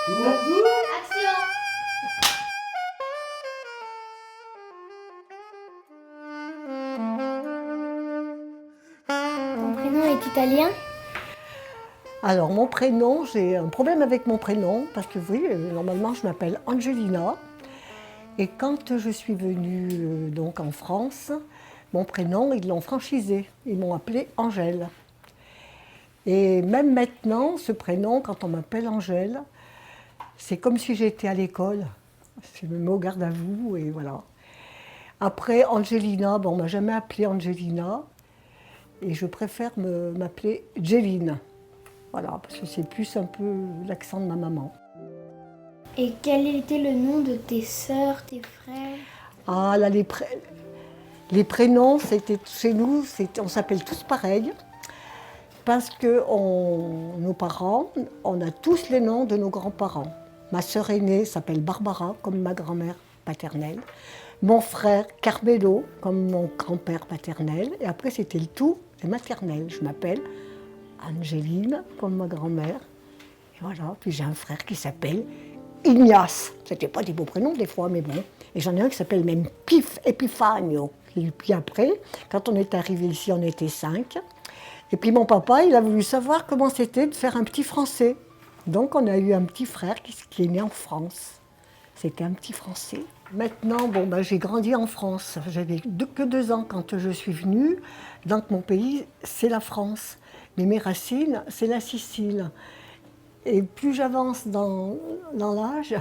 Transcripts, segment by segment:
Action! Ton prénom est italien? Alors, mon prénom, j'ai un problème avec mon prénom, parce que oui, normalement, je m'appelle Angelina. Et quand je suis venue donc en France, mon prénom, ils l'ont franchisé. Ils m'ont appelé Angèle. Et même maintenant, ce prénom, quand on m'appelle Angèle, c'est comme si j'étais à l'école. Je me mets au garde à vous et voilà. Après, Angelina, bon, on m'a jamais appelée Angelina. Et je préfère m'appeler Jeline. Voilà, parce que c'est plus un peu l'accent de ma maman. Et quel était le nom de tes sœurs, tes frères? Ah là, les prénoms, c'était chez nous, on s'appelle tous pareil. Parce que nos parents, on a tous les noms de nos grands-parents. Ma sœur aînée s'appelle Barbara, comme ma grand-mère paternelle. Mon frère Carmelo, comme mon grand-père paternel. Et après, c'était le tout, les maternelles. Je m'appelle Angeline, comme ma grand-mère. Et voilà, puis j'ai un frère qui s'appelle Ignace. C'était pas des beaux prénoms des fois, mais bon. Et j'en ai un qui s'appelle même Pif Epifanio. Et puis après, quand on est arrivé ici, on était 5. Et puis mon papa, il a voulu savoir comment c'était de faire un petit Français. Donc on a eu un petit frère qui est né en France. C'était un petit Français. Maintenant, bon, ben, j'ai grandi en France. J'avais que 2 ans quand je suis venue. Donc mon pays, c'est la France. Mais mes racines, c'est la Sicile. Et plus j'avance dans l'âge,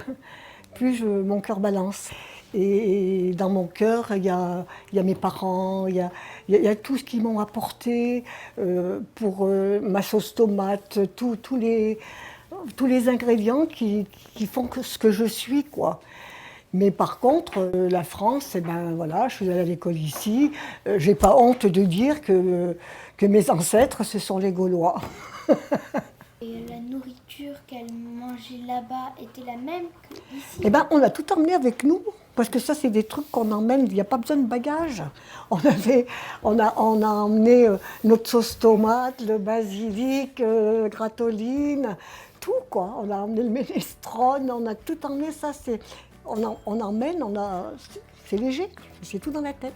plus mon cœur balance. Et dans mon cœur, il y a mes parents, il y a tout ce qu'ils m'ont apporté pour ma sauce tomate, tous les ingrédients qui font ce que je suis, quoi. Mais par contre, la France, eh ben, voilà, je suis allée à l'école ici. J'ai pas honte de dire que mes ancêtres, ce sont les Gaulois. Et la nourriture qu'elle mangeait là-bas était la même qu'ici? Eh ben, on a tout emmené avec nous. Parce que ça, c'est des trucs qu'on emmène, il n'y a pas besoin de bagages. On a emmené notre sauce tomate, le basilic, gratoline, tout quoi. On a emmené le minestrone, on a tout emmené ça. On emmène, c'est léger, c'est tout dans la tête,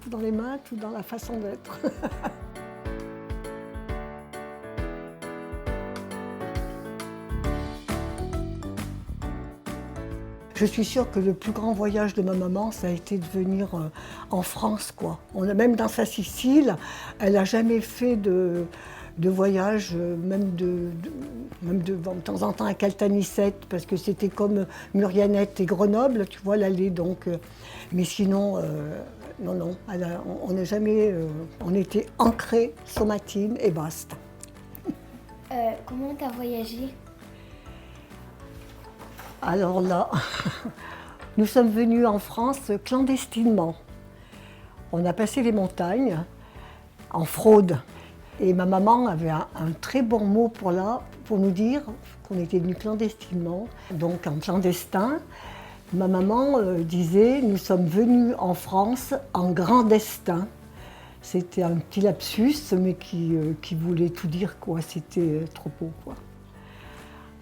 tout dans les mains, tout dans la façon d'être. Je suis sûre que le plus grand voyage de ma maman, ça a été de venir en France, quoi. Même dans sa Sicile, elle n'a jamais fait de voyage, même de temps en temps à Caltanissette, parce que c'était comme Murianette et Grenoble, tu vois, l'allée, donc. Mais sinon, non, on n'a jamais. On était ancrés, Somatine et basta. Comment t'as voyagé? Alors là, nous sommes venus en France clandestinement. On a passé les montagnes en fraude. Et ma maman avait un très bon mot pour nous dire qu'on était venus clandestinement. Donc en clandestin, ma maman disait « Nous sommes venus en France en grand destin ». C'était un petit lapsus, mais qui voulait tout dire, quoi. C'était trop beau, quoi.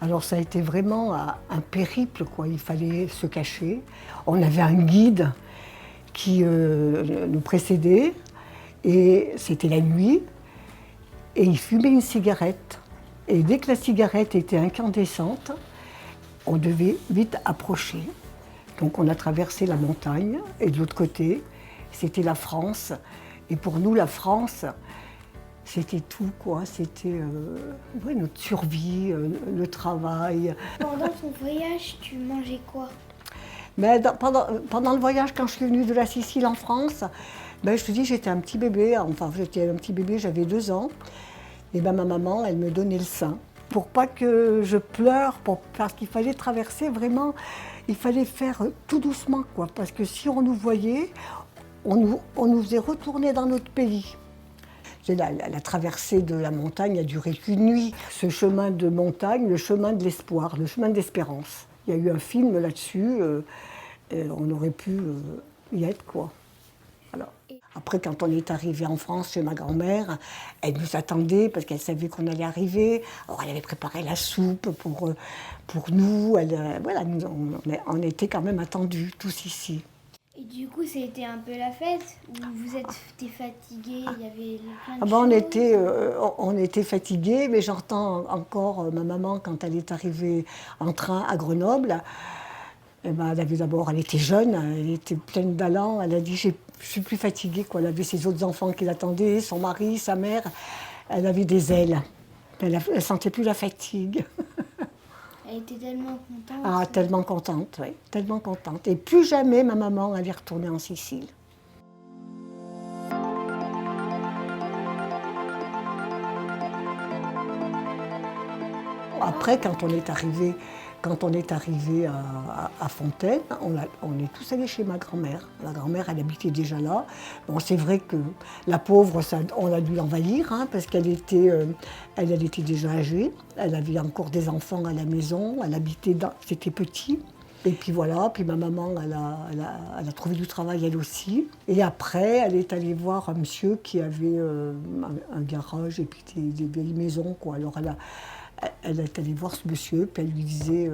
Alors ça a été vraiment un périple, quoi. Il fallait se cacher. On avait un guide qui nous précédait et c'était la nuit et il fumait une cigarette. Et dès que la cigarette était incandescente, on devait vite approcher. Donc on a traversé la montagne et de l'autre côté, c'était la France. Et pour nous, la France, c'était tout, quoi. C'était notre survie, le travail. Pendant ton voyage, tu mangeais quoi? Mais pendant le voyage, quand je suis venue de la Sicile en France, ben, je te dis, j'étais un petit bébé. Enfin, j'étais un petit bébé, j'avais 2 ans. Et ben, ma maman, elle me donnait le sein. Pour pas que je pleure, parce qu'il fallait traverser vraiment, il fallait faire tout doucement, quoi. Parce que si on nous voyait, on nous faisait retourner dans notre pays. La traversée de la montagne a duré qu'une nuit. Ce chemin de montagne, le chemin de l'espoir, le chemin de l'espérance. Il y a eu un film là-dessus, on aurait pu y être, quoi. Voilà. Après, quand on est arrivé en France chez ma grand-mère, elle nous attendait parce qu'elle savait qu'on allait arriver. Alors, elle avait préparé la soupe pour nous. Voilà, on était quand même attendus tous ici. Et du coup, c'était un peu la fête ou vous étiez fatigués, il y avait plein de Ah ben, on était fatigués, mais j'entends encore ma maman quand elle est arrivée en train à Grenoble. Eh ben, elle était jeune, elle était pleine d'allant. Elle a dit je suis plus fatiguée, quoi. Elle avait ses autres enfants qui l'attendaient, son mari, sa mère. Elle avait des ailes. Elle sentait plus la fatigue. Elle était tellement contente. Ah, tellement contente, oui, tellement contente. Et plus jamais ma maman allait retourner en Sicile. Après, quand on est arrivé à Fontaine, on est tous allés chez ma grand-mère. Ma grand-mère, elle habitait déjà là. Bon, c'est vrai que la pauvre, on a dû l'envahir, hein, parce elle était déjà âgée. Elle avait encore des enfants à la maison. C'était petit. Et puis voilà, puis ma maman, elle a trouvé du travail elle aussi. Et après, elle est allée voir un monsieur qui avait un garage et puis des vieilles maisons, quoi. Alors elle est allée voir ce monsieur, puis elle lui disait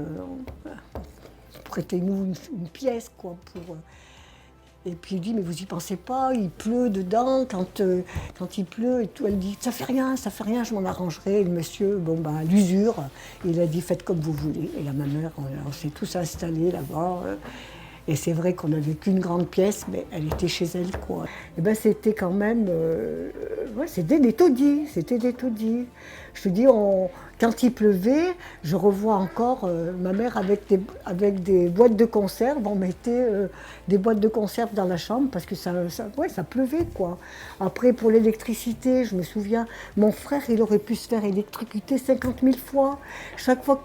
prêtez-nous une pièce, quoi, pour. Et puis il dit mais vous y pensez pas, il pleut dedans quand il pleut et tout. Elle dit ça fait rien, je m'en arrangerai. Et le monsieur, bon ben l'usure, il a dit faites comme vous voulez. Et là ma mère, on s'est tous installés là-bas. Et c'est vrai qu'on n'avait qu'une grande pièce, mais elle était chez elle, quoi. Et ben c'était quand même, ouais, c'était des taudis. Je te dis, quand il pleuvait, je revois encore ma mère avec des boîtes de conserve. On mettait des boîtes de conserve dans la chambre parce que ça pleuvait, quoi. Après, pour l'électricité, je me souviens, mon frère, il aurait pu se faire électrocuter 50 000 fois. Chaque fois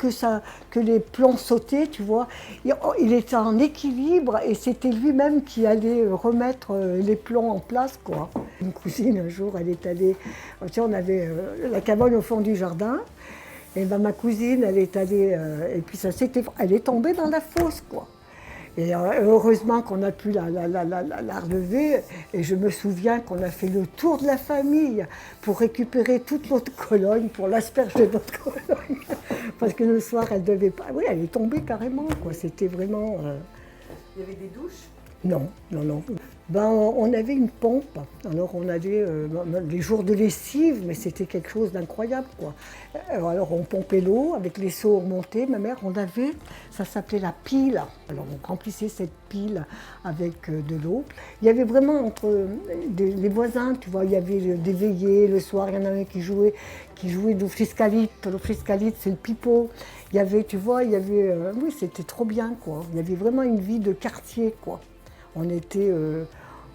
que les plombs sautaient, tu vois, il était en équilibre et c'était lui-même qui allait remettre les plombs en place, quoi. Une cousine, un jour, elle est allée, tu sais, on avait la cabane au fond du jardin. Et ben ma cousine, elle est allée, et puis elle est tombée dans la fosse, quoi. Et heureusement qu'on a pu la relever. Et je me souviens qu'on a fait le tour de la famille pour récupérer toute notre Cologne, pour l'asperger de notre Cologne. Parce que le soir, elle devait pas. Oui, elle est tombée carrément, quoi. C'était vraiment. Il y avait des douches? Non. Ben, on avait une pompe, alors on avait les jours de lessive, mais c'était quelque chose d'incroyable, quoi. Alors on pompait l'eau avec les seaux remontés, ma mère, ça s'appelait la pile. Alors on remplissait cette pile avec de l'eau. Il y avait vraiment entre les voisins, tu vois, il y avait des veillées, le soir il y en avait qui jouaient du friscalite. Le friscalite, c'est le pipeau. Il y avait, tu vois, oui, c'était trop bien, quoi. Il y avait vraiment une vie de quartier, quoi. On était,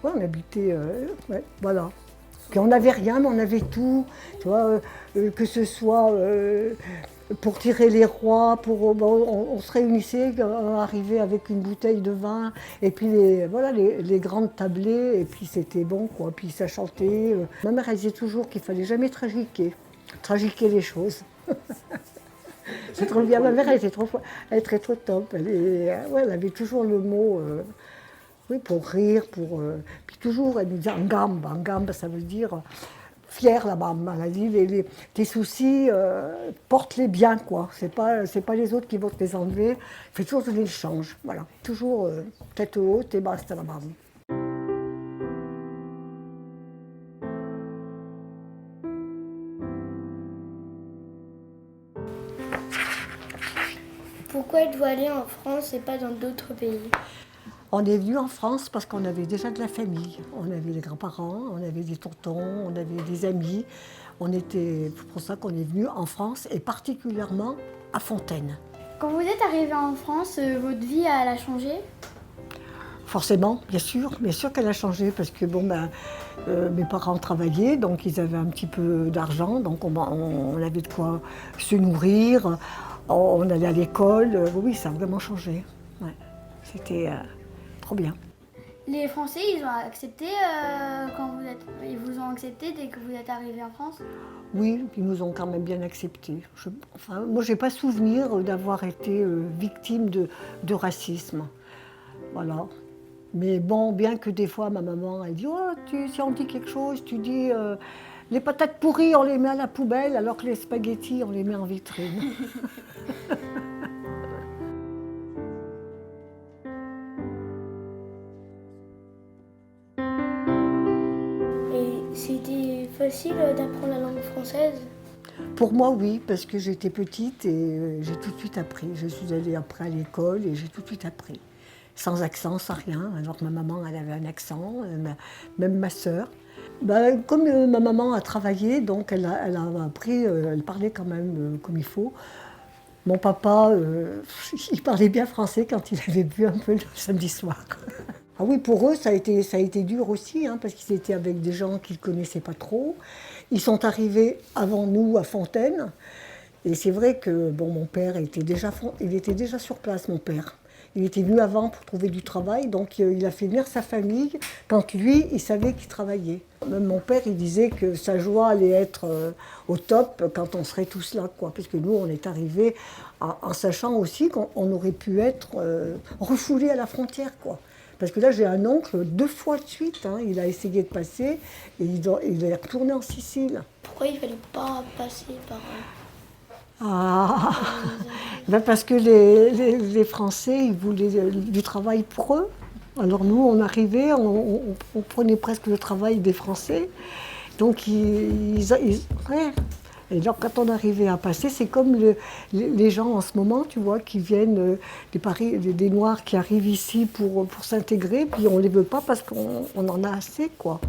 on habitait, ouais, voilà. Puis on n'avait rien, mais on avait tout, tu vois, que ce soit pour tirer les rois, on se réunissait, on arrivait avec une bouteille de vin, et puis les grandes tablées, et puis c'était bon, quoi. Puis ça chantait. Ma mère, elle disait toujours qu'il fallait jamais tragiquer les choses. C'est trop bien, ma mère, elle était trop top. Elle avait toujours le mot. Oui, pour rire, puis toujours, elle nous disait en gambe, ça veut dire fière la maman. Elle a dit tes soucis, porte-les bien, quoi. C'est pas les autres qui vont te les enlever. Fais toujours de l'échange, voilà. Toujours tête haute et basta la maman. Pourquoi elle doit aller en France et pas dans d'autres pays? On est venu en France parce qu'on avait déjà de la famille. On avait des grands-parents, on avait des tontons, on avait des amis. C'est pour ça qu'on est venu en France et particulièrement à Fontaine. Quand vous êtes arrivé en France, votre vie elle a changé? Forcément, bien sûr qu'elle a changé parce que mes parents travaillaient, donc ils avaient un petit peu d'argent, donc on avait de quoi se nourrir, on allait à l'école. Oui, ça a vraiment changé. Ouais. C'était trop bien. Les Français, ils ont accepté ils vous ont accepté dès que vous êtes arrivé en France? Oui, ils nous ont quand même bien acceptés. Moi, j'ai pas souvenir d'avoir été victime de racisme. Voilà. Mais bon, bien que des fois, ma maman, elle dit, oh, si on dit quelque chose, tu dis, les patates pourries, on les met à la poubelle, alors que les spaghettis, on les met en vitrine. Et c'était facile d'apprendre la langue française? Pour moi, oui, parce que j'étais petite et j'ai tout de suite appris. Je suis allée après à l'école et j'ai tout de suite appris. Sans accent, sans rien, alors que ma maman, elle avait un accent, même ma sœur. Comme ma maman a travaillé, donc elle a appris, elle parlait quand même comme il faut. Mon papa, il parlait bien français quand il avait bu un peu le samedi soir. Ah oui, pour eux, ça a été dur aussi, hein, parce qu'ils étaient avec des gens qu'ils ne connaissaient pas trop. Ils sont arrivés avant nous à Fontaine. Et c'est vrai que bon, mon père il était déjà sur place, mon père. Il était venu avant pour trouver du travail, donc il a fait venir sa famille quand lui, il savait qu'il travaillait. Même mon père, il disait que sa joie allait être au top quand on serait tous là, quoi. Parce que nous, on est arrivés en sachant aussi qu'on aurait pu être refoulés à la frontière, quoi. Parce que là, j'ai un oncle, 2 fois de suite, hein, il a essayé de passer et il est retourné en Sicile. Pourquoi il fallait pas passer par... Ah, parce que les Français, ils voulaient du travail pour eux. Alors nous, on arrivait, on prenait presque le travail des Français. Donc, ouais. Et alors, quand on arrivait à passer, c'est comme les gens en ce moment, tu vois, qui viennent, des Noirs qui arrivent ici pour s'intégrer, puis on ne les veut pas parce qu'on en a assez, quoi.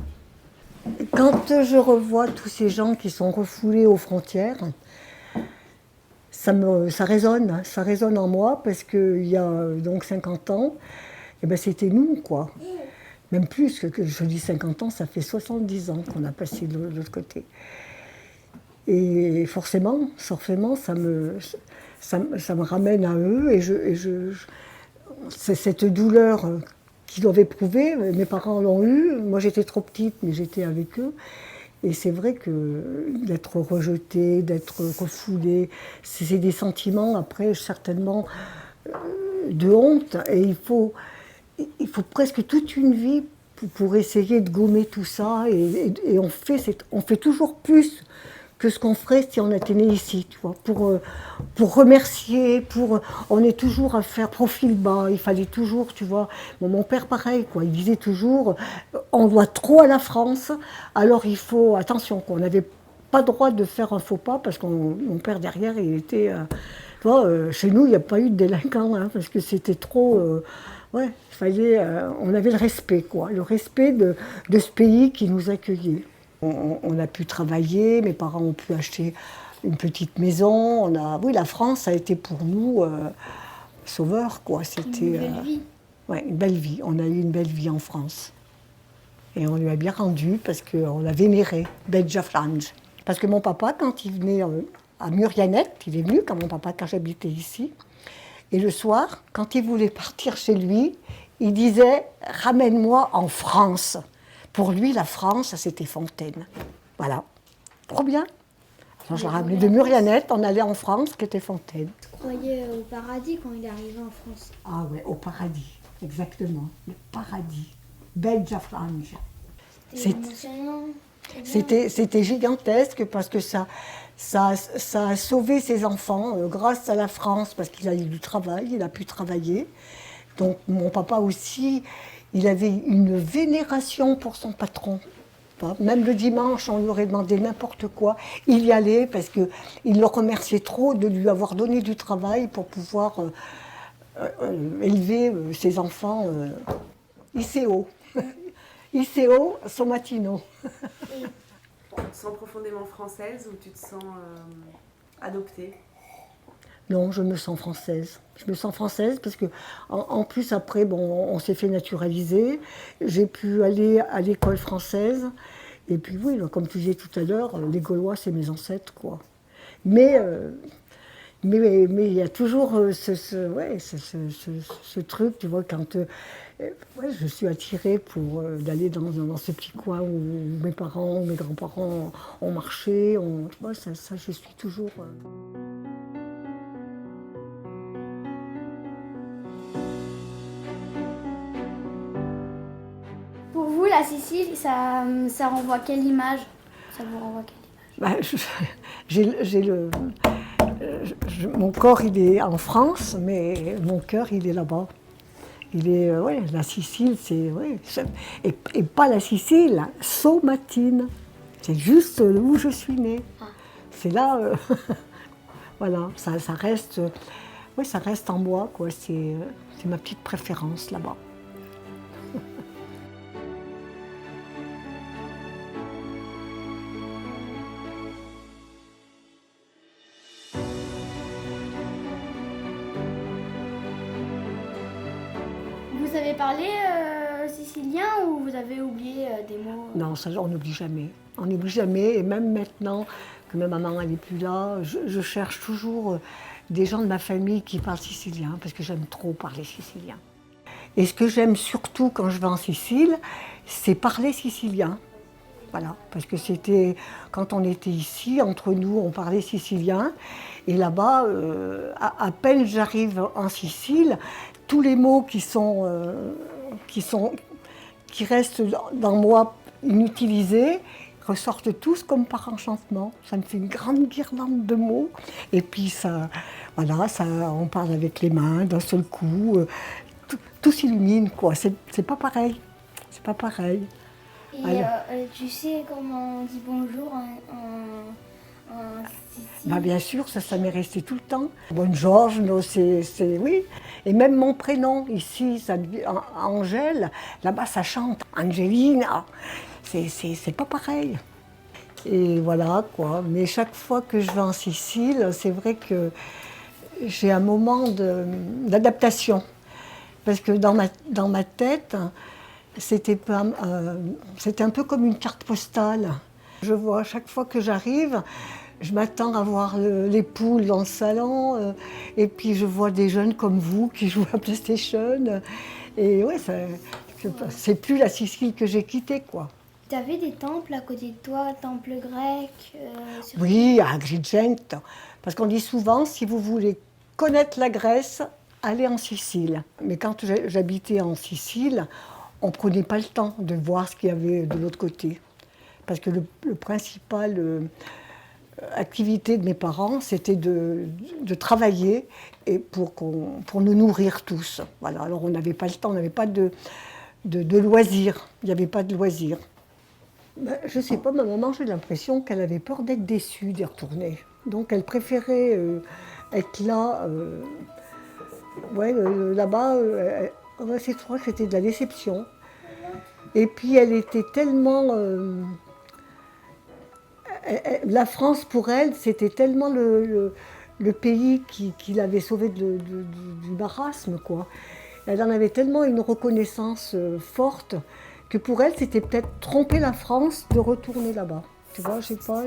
Quand je revois tous ces gens qui sont refoulés aux frontières, ça résonne en moi parce qu'il y a donc 50 ans, eh ben c'était nous, quoi. Même plus que je dis 50 ans, ça fait 70 ans qu'on a passé de l'autre côté. Et forcément, ça me ramène à eux et c'est cette douleur qu'ils doivent éprouver. Mes parents l'ont eue, moi j'étais trop petite, mais j'étais avec eux. Et c'est vrai que d'être rejeté, d'être refoulé, c'est des sentiments après certainement de honte. Et il faut presque toute une vie pour essayer de gommer tout ça. Et on fait toujours plus que ce qu'on ferait si on était né ici, tu vois, pour remercier, on est toujours à faire profil bas, il fallait toujours, tu vois, mon père pareil, quoi, il disait toujours, on doit trop à la France, alors il faut, attention, quoi, on n'avait pas le droit de faire un faux pas, parce que mon père derrière, il était, tu vois, chez nous, il n'y a pas eu de délinquants, hein, parce que c'était trop, ouais, il fallait, on avait le respect, quoi, le respect de ce pays qui nous accueillait. On a pu travailler, mes parents ont pu acheter une petite maison. Oui, la France a été pour nous sauveur, quoi. C'était Une belle vie. ouais, une belle vie. On a eu une belle vie en France. Et on lui a bien rendu parce qu'on l'a vénéré, Bedja Frange. Parce que mon papa, quand il venait à Murianette, il est venu quand mon papa, quand j'habitais ici. Et le soir, quand il voulait partir chez lui, il disait « Ramène-moi en France ». Pour lui, la France, c'était Fontaine. Voilà. Trop bien. Alors, je l'ai ramené de Murianette, on allait en France, qui était Fontaine. Je croyais au paradis quand il est arrivé en France. Ah ouais, au paradis, exactement. Le paradis. Bedja Frange. C'était gigantesque parce que ça a sauvé ses enfants grâce à la France, parce qu'il a eu du travail, il a pu travailler. Donc mon papa aussi, il avait une vénération pour son patron. Même le dimanche, on lui aurait demandé n'importe quoi. Il y allait parce qu'il le remerciait trop de lui avoir donné du travail pour pouvoir élever ses enfants ICO. ICO Somatino. Tu te sens profondément française ou tu te sens adoptée? Non, je me sens française. Je me sens française parce que, en plus, après, bon, on s'est fait naturaliser. J'ai pu aller à l'école française. Et puis, oui, comme tu disais tout à l'heure, les Gaulois, c'est mes ancêtres, quoi. Mais il y a toujours ce truc, tu vois, quand ouais, je suis attirée pour d'aller dans ce petit coin où mes parents, mes grands-parents ont marché. Tu vois, ça, je suis toujours... la Sicile, ça renvoie quelle image? Ça vous renvoie quelle image? Mon corps, il est en France, mais mon cœur, il est là-bas. Il est, ouais, la Sicile, c'est, ouais, et pas la Sicile, Saumatine. C'est juste où je suis née. Ah. C'est là, voilà, ça reste, ouais, ça reste en moi, quoi. C'est ma petite préférence là-bas. Vous savez parler sicilien ou vous avez oublié des mots? Non, ça, on n'oublie jamais. On n'oublie jamais, et même maintenant que ma maman n'est plus là, je cherche toujours des gens de ma famille qui parlent sicilien, parce que j'aime trop parler sicilien. Et ce que j'aime surtout quand je vais en Sicile, c'est parler sicilien. Voilà, parce que c'était, quand on était ici, entre nous, on parlait sicilien, et là-bas, à peine j'arrive en Sicile, tous les mots qui restent dans moi inutilisés ressortent tous comme par enchantement. Ça me fait une grande guirlande de mots. Et puis ça, voilà, on parle avec les mains d'un seul coup. Tout s'illumine, quoi. C'est pas pareil. C'est pas pareil. Et tu sais comment on dit bonjour en Sicile? Bah bien sûr, ça m'est resté tout le temps. Buongiorno, oui. Et même mon prénom, ici, Angèle, là-bas, ça chante. Angelina, c'est pas pareil. Et voilà, quoi. Mais chaque fois que je vais en Sicile, c'est vrai que j'ai un moment d'adaptation. Parce que dans ma tête, c'était un peu comme une carte postale. Je vois à chaque fois que j'arrive, je m'attends à voir les poules dans le salon, et puis je vois des jeunes comme vous qui jouent à PlayStation. Et ouais, c'est plus la Sicile que j'ai quittée, quoi. Tu avais des temples à côté de toi, temples grecs Oui, à Agrigento. Parce qu'on dit souvent, si vous voulez connaître la Grèce, allez en Sicile. Mais quand j'habitais en Sicile, on ne prenait pas le temps de voir ce qu'il y avait de l'autre côté. Parce que le principal activité de mes parents, c'était de travailler et pour nous nourrir tous. Voilà. Alors on n'avait pas le temps, on n'avait pas de loisirs. Il n'y avait pas de loisirs. Ben, je ne sais pas, ma maman, j'ai l'impression qu'elle avait peur d'être déçue d'y retourner. Donc elle préférait être là. Ouais, là-bas, c'est vrai que c'était de la déception. Et puis elle était tellement... la France, pour elle, c'était tellement le pays qui l'avait sauvée du marasme, quoi. Elle en avait tellement une reconnaissance forte que pour elle, c'était peut-être tromper la France de retourner là-bas. Tu vois, je sais pas,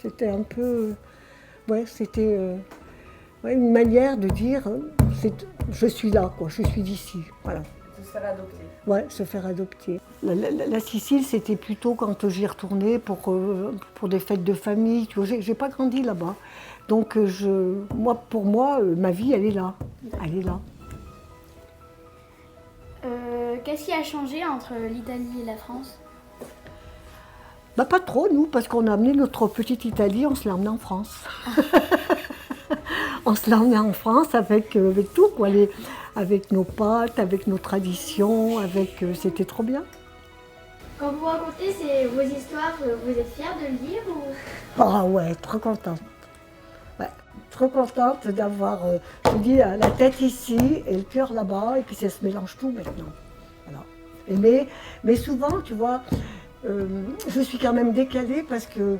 c'était un peu... Ouais, c'était une manière de dire, je suis là, quoi, je suis d'ici, voilà. De se faire adopter. Ouais, se faire adopter. La Sicile, c'était plutôt quand j'y retournais pour des fêtes de famille. Tu vois, j'ai pas grandi là-bas. Donc, pour moi, ma vie, elle est là. Elle est là. Qu'est-ce qui a changé entre l'Italie et la France? Bah, pas trop, nous, parce qu'on a amené notre petite Italie, on se l'a emmenée en France. On se l'a emmenée en France avec tout, quoi. Avec nos pâtes, avec nos traditions, c'était trop bien. Quand vous racontez vos histoires, vous êtes fière de le lire ou... Ah ouais, trop contente. Ouais, trop contente d'avoir, je te dis, la tête ici et le cœur là-bas, et puis ça se mélange tout maintenant. Voilà. Mais souvent, tu vois, je suis quand même décalée parce que,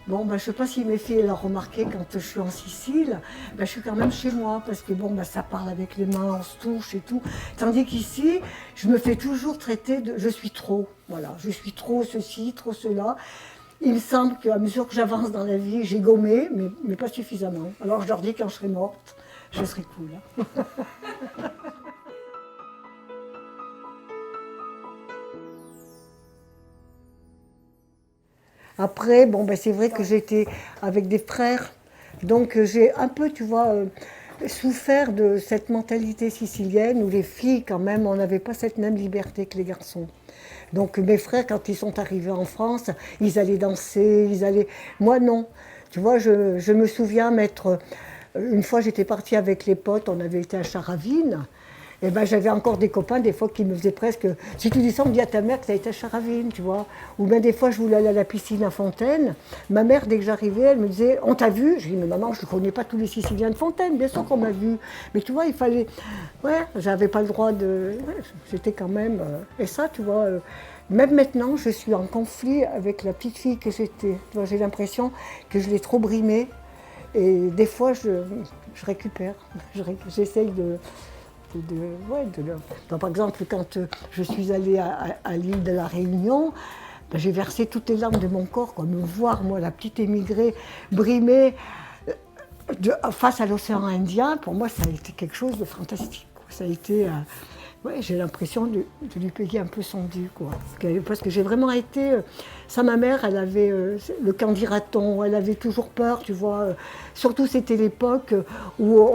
bon, je ne sais pas si mes filles l'ont remarqué quand je suis en Sicile, je suis quand même chez moi parce que bon, ça parle avec les mains, on se touche et tout. Tandis qu'ici, je me fais toujours traiter de je suis trop, voilà, je suis trop ceci, trop cela. Il me semble qu'à mesure que j'avance dans la vie, j'ai gommé, mais pas suffisamment. Alors je leur dis quand je serai morte, je serai cool. Après, bon, c'est vrai que j'étais avec des frères, donc j'ai un peu, tu vois, souffert de cette mentalité sicilienne où les filles, quand même, on n'avait pas cette même liberté que les garçons. Donc mes frères, quand ils sont arrivés en France, ils allaient danser, ils allaient... Moi, non. Tu vois, je me souviens m'être... Une fois, j'étais partie avec les potes, on avait été à Charavine. Et ben, j'avais encore des copains, des fois, qui me faisaient presque... Si tu dis ça, on me dit à ta mère que tu as été à Charavine, tu vois. Ou bien des fois, je voulais aller à la piscine à Fontaine. Ma mère, dès que j'arrivais, elle me disait, on t'a vu? Je dis, mais maman, je ne connais pas tous les Siciliens de Fontaine, bien sûr qu'on m'a vu. Mais tu vois, il fallait... Ouais, j'avais pas le droit de... Ouais, j'étais quand même... Et ça, tu vois... Même maintenant, je suis en conflit avec la petite fille que j'étais. Tu vois, j'ai l'impression que je l'ai trop brimée. Et des fois, je récupère. J'essaye Donc, par exemple, quand je suis allée à l'île de la Réunion, ben, j'ai versé toutes les larmes de mon corps, quoi. Me voir, moi, la petite émigrée, brimée face à l'océan Indien, pour moi, ça a été quelque chose de fantastique, quoi. Ça a été... ouais, j'ai l'impression de lui payer un peu son dû, quoi. Parce que j'ai vraiment été... Ça, ma mère, elle avait le camp d'Iraton, elle avait toujours peur, tu vois. Surtout, c'était l'époque où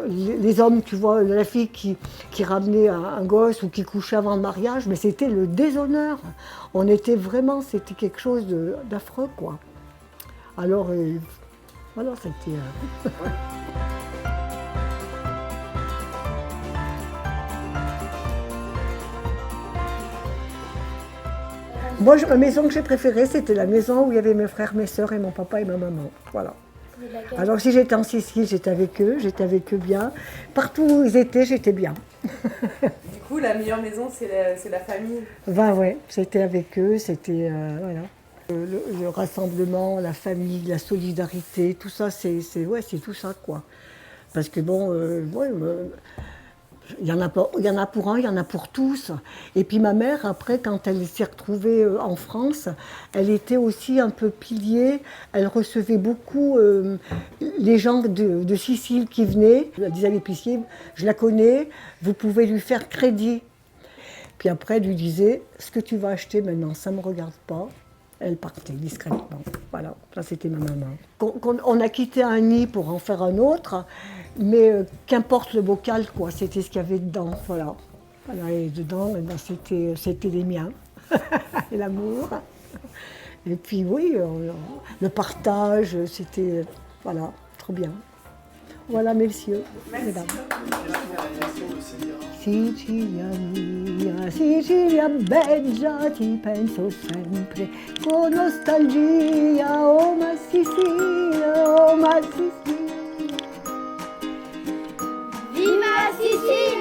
les hommes, tu vois, la fille qui ramenait un gosse ou qui couchait avant le mariage, mais c'était le déshonneur. On était vraiment... C'était quelque chose d'affreux, quoi. Alors, voilà, c'était... Moi, la maison que j'ai préférée, c'était la maison où il y avait mes frères, mes sœurs et mon papa et ma maman. Voilà. Alors si j'étais en Sicile, j'étais avec eux bien. Partout où ils étaient, j'étais bien. Du coup, la meilleure maison, c'est la famille. Ben ouais, j'étais avec eux, c'était voilà. Le rassemblement, la famille, la solidarité, tout ça, c'est tout ça, quoi. Parce que bon, il y en a pour un, il y en a pour tous. Et puis ma mère, après, quand elle s'est retrouvée en France, elle était aussi un peu pilier. Elle recevait beaucoup les gens de Sicile qui venaient. Elle disait à l'épicier, je la connais, vous pouvez lui faire crédit. Puis après, elle lui disait, ce que tu vas acheter maintenant, ça ne me regarde pas. Elle partait discrètement. Voilà, ça c'était ma maman. On a quitté un nid pour en faire un autre, mais qu'importe le bocal, quoi, c'était ce qu'il y avait dedans. Voilà. Et dedans, eh ben, c'était les miens. Et l'amour. Et puis oui, le partage, c'était... Voilà, trop bien. Voilà, messieurs, mesdames. Sicilia mia, Sicilia bella, ti penso sempre con nostalgia, oh ma Sicilia, oh ma Sicilia. Viva Sicilia!